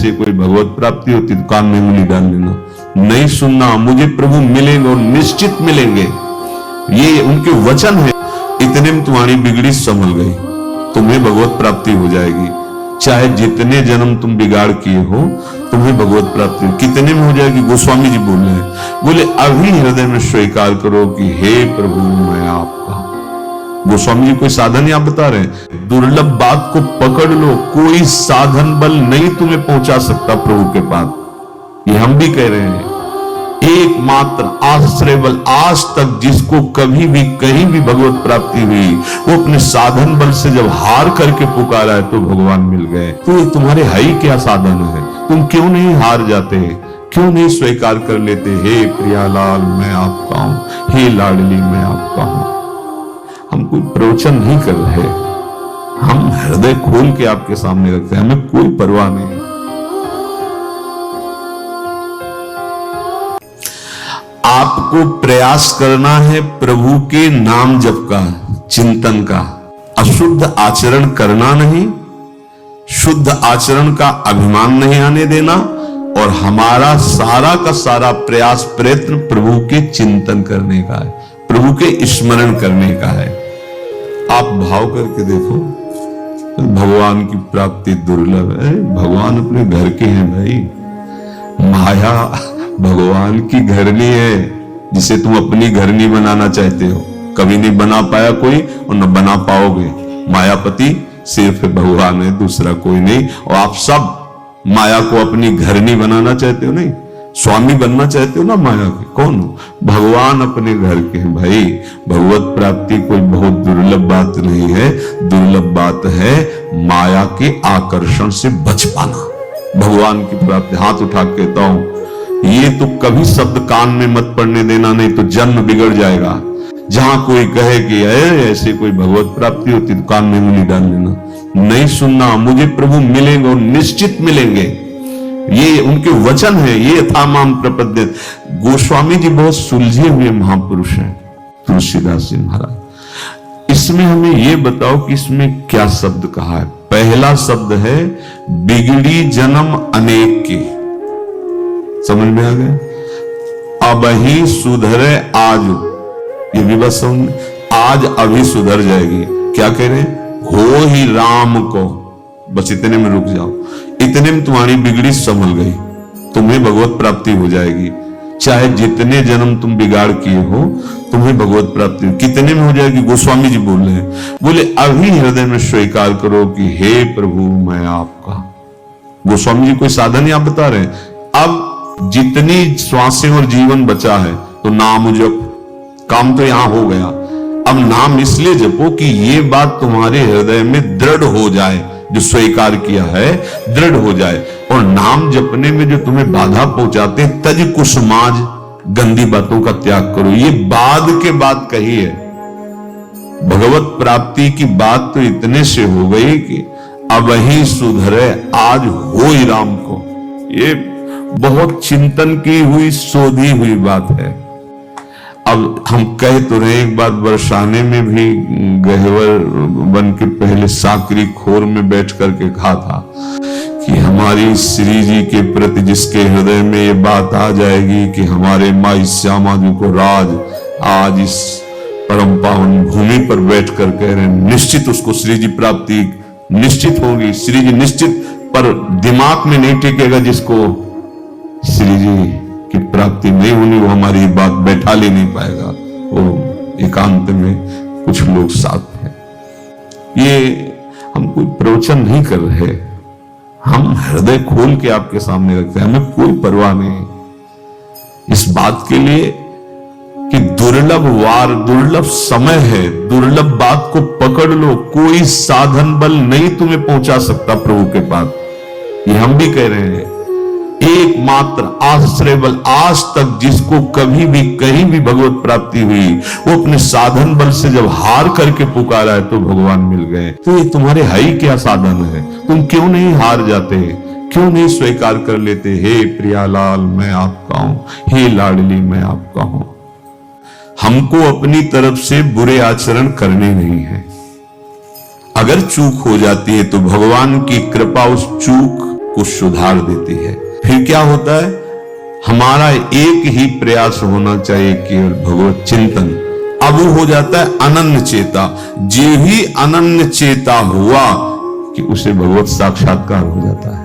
ऐसे कोई भगवत प्राप्ति होती तो कान में उंगली डाल लेना। नहीं सुनना, मुझे प्रभु मिलेंगे और निश्चित मिलेंगे, ये उनके वचन है। इतने में तुम्हारी बिगड़ी संभल गई, तुम्हें भगवत प्राप्ति हो जाएगी। चाहे जितने जन्म तुम बिगाड़ किए हो, तुम्हें भगवत प्राप्ति कितने में हो जाएगी। गोस्वामी जी बोल रहे हैं, बोले अभी हृदय में स्वीकार करो कि हे प्रभु मैं आपका। गोस्वामी जी कोई साधन आप बता रहे हैं, दुर्लभ बात को पकड़ लो, कोई साधन बल नहीं तुम्हें पहुंचा सकता प्रभु के पास। ये हम भी कह रहे हैं, एकमात्र आश्रय बल आज तक जिसको कभी भी कहीं भी भगवत प्राप्ति हुई, वो अपने साधन बल से जब हार करके पुकारा है तो भगवान मिल गए। तो ये तुम्हारे हाई क्या साधन है, तुम क्यों नहीं हार जाते, क्यों नहीं स्वीकार कर लेते, हे प्रियालाल मैं आपका हूं, हे लाडली मैं आपका हूं। हम कोई प्रवचन नहीं कर रहे, हम हृदय खोल के आपके सामने रखते हैं, हमें कोई परवाह नहीं। आपको प्रयास करना है प्रभु के नाम जप का, चिंतन का, अशुद्ध आचरण करना नहीं, शुद्ध आचरण का अभिमान नहीं आने देना, और हमारा सारा का सारा प्रयास प्रयत्न प्रभु के चिंतन करने का है, प्रभु के स्मरण करने का है। आप भाव करके देखो, भगवान की प्राप्ति दुर्लभ है। भगवान अपने घर के हैं भाई, माया भगवान की घरनी है, जिसे तुम अपनी घरनी बनाना चाहते हो। कभी नहीं बना पाया कोई और न बना पाओगे। मायापति सिर्फ भगवान है, दूसरा कोई नहीं। और आप सब माया को अपनी घरनी बनाना चाहते हो, नहीं स्वामी बनना चाहते हो ना माया के। कौन हो? भगवान अपने घर के हैं भाई। भगवत प्राप्ति कोई बहुत दुर्लभ बात नहीं है, दुर्लभ बात है माया के आकर्षण से बच पाना। भगवान की प्राप्ति, हाथ उठा के कहता हूं, ये तो कभी शब्द कान में मत पड़ने देना, नहीं तो जन्म बिगड़ जाएगा। जहां कोई कहे कि ऐसे कोई भगवत प्राप्ति होती तो कान में उंगली डाल लेना। नहीं सुनना, मुझे प्रभु मिलेंगे और निश्चित मिलेंगे, ये उनके वचन है। ये यथामाम प्रपद्येत। गोस्वामी जी बहुत सुलझे हुए महापुरुष हैं, तुलसीदास जी महाराज। इसमें हमें ये बताओ कि इसमें क्या शब्द कहा है। पहला शब्द है बिगड़ी जन्म अनेक की, समझ में आ गया। अब ही सुधरे आज, ये भी बस समझ, आज अभी सुधर जाएगी। क्या कह रहे हैं? हो ही राम को, बस इतने में रुक जाओ। इतने में तुम्हारी बिगड़ी संभल गई, तुम्हें भगवत प्राप्ति हो जाएगी। चाहे जितने जन्म तुम बिगाड़ किए हो, तुम्हें भगवत प्राप्ति कितने में हो जाएगी। गोस्वामी जी बोल रहे हैं, बोले अभी हृदय में स्वीकार करो कि हे प्रभु मैं आपका। गोस्वामी जी कोई साधन आप बता रहे हैं। अब जितनी श्वासें और जीवन बचा है तो नाम जप, काम तो यहां हो गया। अब नाम इसलिए जपो कि ये बात तुम्हारे हृदय में दृढ़ हो जाए, जो स्वीकार किया है दृढ़ हो जाए। और नाम जपने में जो तुम्हें बाधा पहुंचाते हैं, तज कुसुमाज, गंदी बातों का त्याग करो। ये बाद के बाद कही है। भगवत प्राप्ति की बात तो इतने से हो गई कि अब ही सुधरे आज हो ही राम को। ये बहुत चिंतन की हुई, शोधी हुई बात है। अब हम कह तो रहे, एक बार बरसाने में भी गहवर बन के पहले साकरी खोर में बैठ करके कहा था कि हमारी श्री जी के प्रति जिसके हृदय में ये बात आ जाएगी कि हमारे माई श्यामा जी को राज आज इस परम पावन भूमि पर बैठ कर कह रहे हैं, निश्चित उसको श्री जी प्राप्ति निश्चित होगी। श्री जी निश्चित, पर दिमाग में नहीं टिकेगा जिसको श्री जी की प्राप्ति नहीं होनी, वो हमारी बात बैठा ले नहीं पाएगा। वो एकांत में कुछ लोग साथ हैं। ये हम कोई प्रवचन नहीं कर रहे, हम हृदय खोल के आपके सामने रखते हैं, हमें कोई परवाह नहीं इस बात के लिए कि दुर्लभ वार, दुर्लभ समय है, दुर्लभ बात को पकड़ लो, कोई साधन बल नहीं तुम्हें पहुंचा सकता प्रभु के पास। ये हम भी कह रहे हैं, एकमात्र आश्रय बल आज तक जिसको कभी भी कहीं भी भगवत प्राप्ति हुई, वो अपने साधन बल से जब हार करके पुकारा है तो भगवान मिल गए। तो ये तुम्हारे हाई क्या साधन है, तुम क्यों नहीं हार जाते, क्यों नहीं स्वीकार कर लेते, हे प्रियालाल मैं आपका हूं, हे लाडली मैं आपका हूं। हमको अपनी तरफ से बुरे आचरण करने नहीं है। अगर चूक हो जाती है तो भगवान की कृपा उस चूक को सुधार देती है। फिर क्या होता है, हमारा एक ही प्रयास होना चाहिए केवल भगवत चिंतन। अब वो हो जाता है अनन्य चेता। जे ही अनन्य चेता हुआ कि उसे भगवत साक्षात्कार हो जाता है।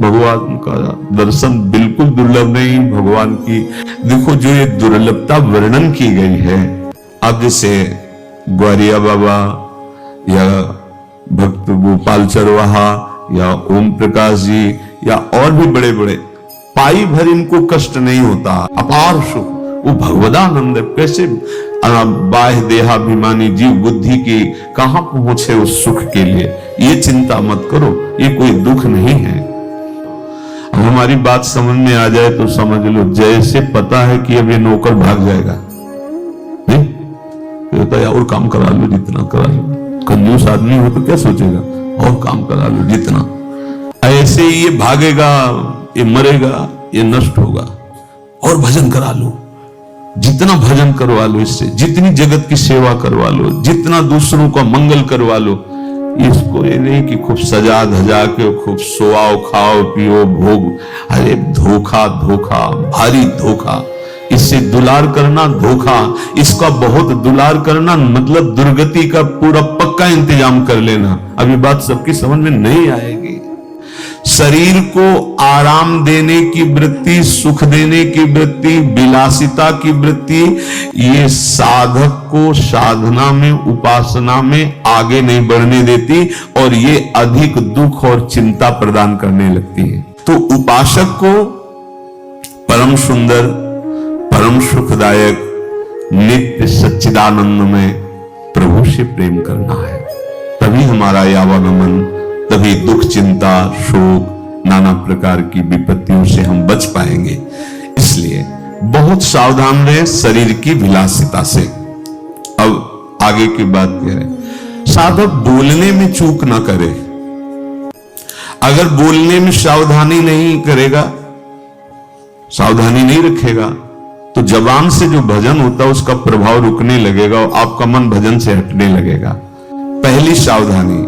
भगवान का दर्शन बिल्कुल दुर्लभ नहीं। भगवान की देखो जो ये दुर्लभता वर्णन की गई है, अब जैसे ग्वारिया बाबा या भक्त गोपाल चरवाहा या ओम प्रकाश जी या और भी बड़े बड़े, पाई भर इनको कष्ट नहीं होता, अपार सुख, वो भगवदानंद। कैसे बाह्य देहाभिमानी जीव बुद्धि की कहां पहुंचे उस सुख के लिए, ये चिंता मत करो, ये कोई दुख नहीं है। अब हमारी बात समझ में आ जाए तो समझ लो, जैसे पता है कि अब ये नौकर भाग जाएगा, नहीं होता है और काम करा लो, जितना करा लो। कंजूस आदमी हो तो क्या सोचेगा, और काम करा लो जितना, ऐसे ये भागेगा, ये मरेगा, ये नष्ट होगा, और भजन करा लो, जितना भजन करवा लो इससे, जितनी जगत की सेवा करवा लो, जितना दूसरों का मंगल करवा लो। इसको ये नहीं कि खूब सजा धजा के खूब सोआओ खाओ पियो भोग, अरे धोखा धोखा भारी धोखा। इससे दुलार करना धोखा, इसका बहुत दुलार करना मतलब दुर्गति का पूरा पक्का इंतजाम कर लेना। अब ये बात सबकी समझ में नहीं आएगी। शरीर को आराम देने की वृत्ति, सुख देने की वृत्ति, विलासिता की वृत्ति, ये साधक को साधना में, उपासना में आगे नहीं बढ़ने देती और ये अधिक दुख और चिंता प्रदान करने लगती है। तो उपासक को परम सुंदर, परम सुखदायक, नित्य सच्चिदानंद में प्रभु से प्रेम करना है। तभी हमारा यावागमन, तभी दुख चिंता शोक नाना प्रकार की विपत्तियों से हम बच पाएंगे। इसलिए बहुत सावधान रहे शरीर की विलासिता से। अब आगे की बात कह रहे, साधक बोलने में चूक ना करे। अगर बोलने में सावधानी नहीं करेगा, सावधानी नहीं रखेगा, तो जबान से जो भजन होता है उसका प्रभाव रुकने लगेगा और आपका मन भजन से हटने लगेगा। पहली सावधानी,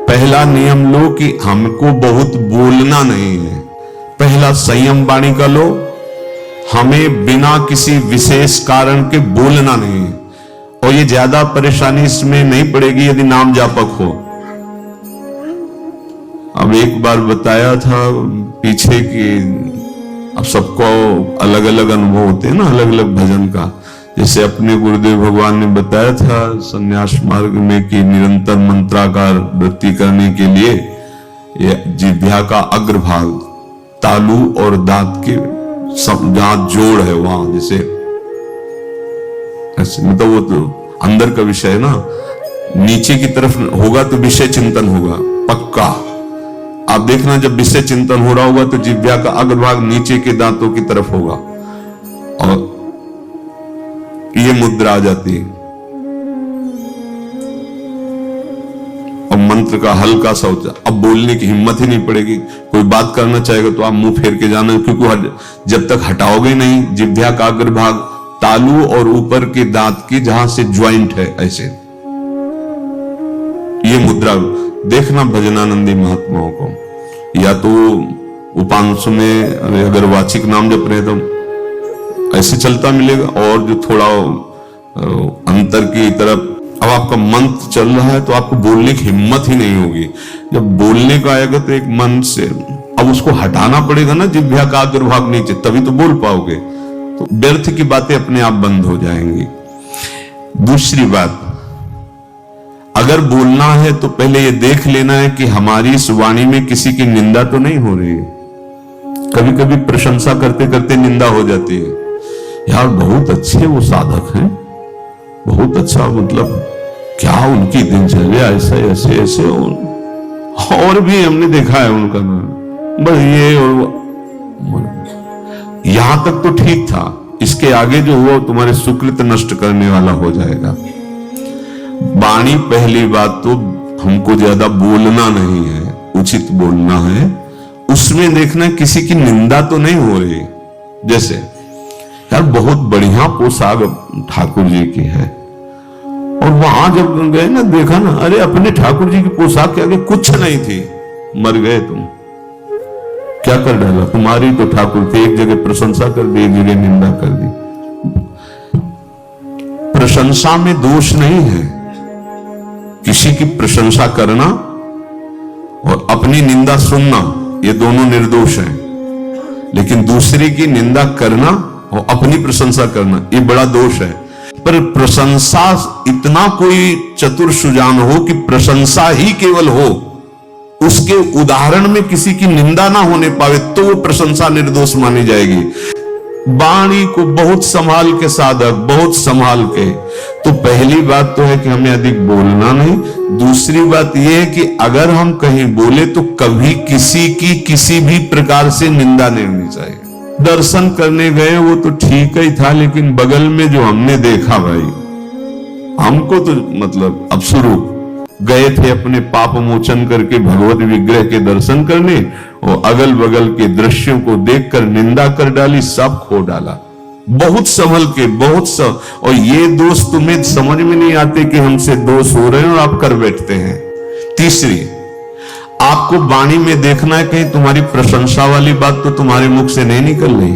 पहला नियम लो कि हमको बहुत बोलना नहीं है। पहला संयम वाणी का लो, हमें बिना किसी विशेष कारण के बोलना नहीं है। और ये ज्यादा परेशानी इसमें नहीं पड़ेगी यदि नाम जापक हो। अब एक बार बताया था पीछे कि अब सबको अलग अलग अनुभव होते हैं ना, अलग अलग भजन का। जैसे अपने गुरुदेव भगवान ने बताया था संन्यास मार्ग में कि निरंतर मंत्राकार वृत्ति करने के लिए ये जिह्वा का अग्रभाग, तालू और दांत के सब जहां जोड़ है वहां, जैसे मतलब वो तो अंदर का विषय है ना, नीचे की तरफ होगा तो विषय चिंतन होगा पक्का। आप देखना जब विषय चिंतन हो रहा होगा तो जिह्वा का अग्रभाग नीचे के दांतों की तरफ होगा और ये मुद्रा आ जाती है और मंत्र का हल्का सा होता है। अब बोलने की हिम्मत ही नहीं पड़ेगी। कोई बात करना चाहेगा तो आप मुंह फेर के जाना, क्योंकि जब तक हटाओगे नहीं जिह्वा का अग्रभाग, तालू और ऊपर के दांत की जहां से ज्वाइंट है, ऐसे ये मुद्रा देखना भजनानंदी महात्माओं को। या तो उपांशु में अगर वाचिक नाम जप रहे तो ऐसे चलता मिलेगा, और जो थोड़ा अंतर की तरफ अब आपका मंत्र चल रहा है तो आपको बोलने की हिम्मत ही नहीं होगी। जब बोलने का आएगा तो एक मन से अब उसको हटाना पड़ेगा ना जिह्वा का अग्रभाग नीचे, तभी तो बोल पाओगे। तो व्यर्थ की बातें अपने आप बंद हो जाएंगी। दूसरी बात, अगर बोलना है तो पहले ये देख लेना है कि हमारी इस वाणी में किसी की निंदा तो नहीं हो रही है। कभी कभी प्रशंसा करते करते निंदा हो जाती है, यार बहुत अच्छे वो साधक हैं, बहुत अच्छा, मतलब क्या उनकी दिनचर्या ऐसे ऐसे ऐसे, और भी हमने देखा है उनका बस ये और यहां तक तो ठीक था, इसके आगे जो हुआ तुम्हारे सुकृत नष्ट करने वाला हो जाएगा। वाणी पहली बात तो हमको ज्यादा बोलना नहीं है, उचित बोलना है। उसमें देखना किसी की निंदा तो नहीं हो रही। जैसे यार बहुत बढ़िया पोशाक ठाकुर जी की है, और वहां जब गए ना देखा ना, अरे अपने ठाकुर जी की पोशाक के आगे कुछ नहीं थी, मर गए तुम, क्या कर डाला? तुम्हारी तो ठाकुर थे, एक जगह प्रशंसा कर दी, एक जगह निंदा कर दी। प्रशंसा में दोष नहीं है, किसी की प्रशंसा करना और अपनी निंदा सुनना ये दोनों निर्दोष हैं, लेकिन दूसरे की निंदा करना और अपनी प्रशंसा करना ये बड़ा दोष है। पर प्रशंसा इतना कोई चतुर सुजान हो कि प्रशंसा ही केवल हो, उसके उदाहरण में किसी की निंदा ना होने पावे, तो वो प्रशंसा निर्दोष मानी जाएगी। वाणी को बहुत संभाल के साधक, बहुत संभाल के। तो पहली बात तो है कि हमें अधिक बोलना नहीं। दूसरी बात यह है कि अगर हम कहीं बोले तो कभी किसी की किसी भी प्रकार से निंदा नहीं होनी चाहिए। दर्शन करने गए वो तो ठीक ही था, लेकिन बगल में जो हमने देखा भाई, हमको तो मतलब अब शुरू गए थे अपने पाप मोचन करके भगवत विग्रह के दर्शन करने, और अगल बगल के दृश्यों को देखकर निंदा कर डाली, सब खो डाला। बहुत संभल के, बहुत सब। और ये दोष तुम्हें समझ में नहीं आते कि हमसे दोष हो रहे हैं और आप कर बैठते हैं। तीसरी, आपको वाणी में देखना है कहीं तुम्हारी प्रशंसा वाली बात तो तुम्हारे मुख से नहीं निकल रही,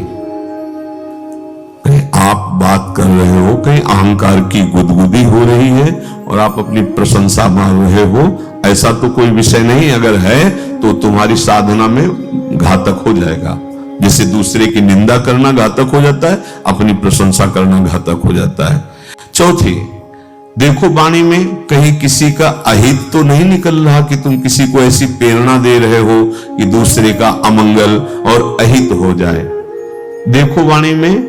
कहीं आप बात कर रहे हो, कहीं अहंकार की गुदगुदी हो रही है और आप अपनी प्रशंसा मार रहे हो, ऐसा तो कोई विषय नहीं। अगर है तो तुम्हारी साधना में घातक हो जाएगा। जैसे दूसरे की निंदा करना घातक हो जाता है, अपनी प्रशंसा करना घातक हो जाता है। चौथी, देखो वाणी में कहीं किसी का अहित तो नहीं निकल रहा कि तुम किसी को ऐसी प्रेरणा दे रहे हो कि दूसरे का अमंगल और अहित हो जाए। देखो वाणी में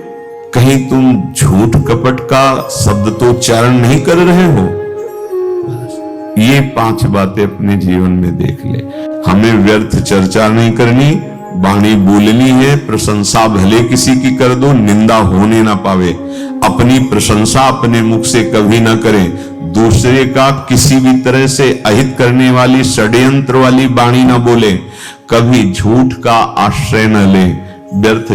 कहीं तुम झूठ कपट का शब्द तो उच्चारण नहीं कर रहे हो। ये 5 बातें अपने जीवन में देख ले। हमें व्यर्थ चर्चा नहीं करनी, वाणी बोलनी है। प्रशंसा भले किसी की कर दो, निंदा होने ना पावे। अपनी प्रशंसा अपने मुख से कभी ना करें। दूसरे का किसी भी तरह से अहित करने वाली, षड्यंत्र वाली वाणी ना बोले। कभी झूठ का आश्रय न ले। व्यर्थ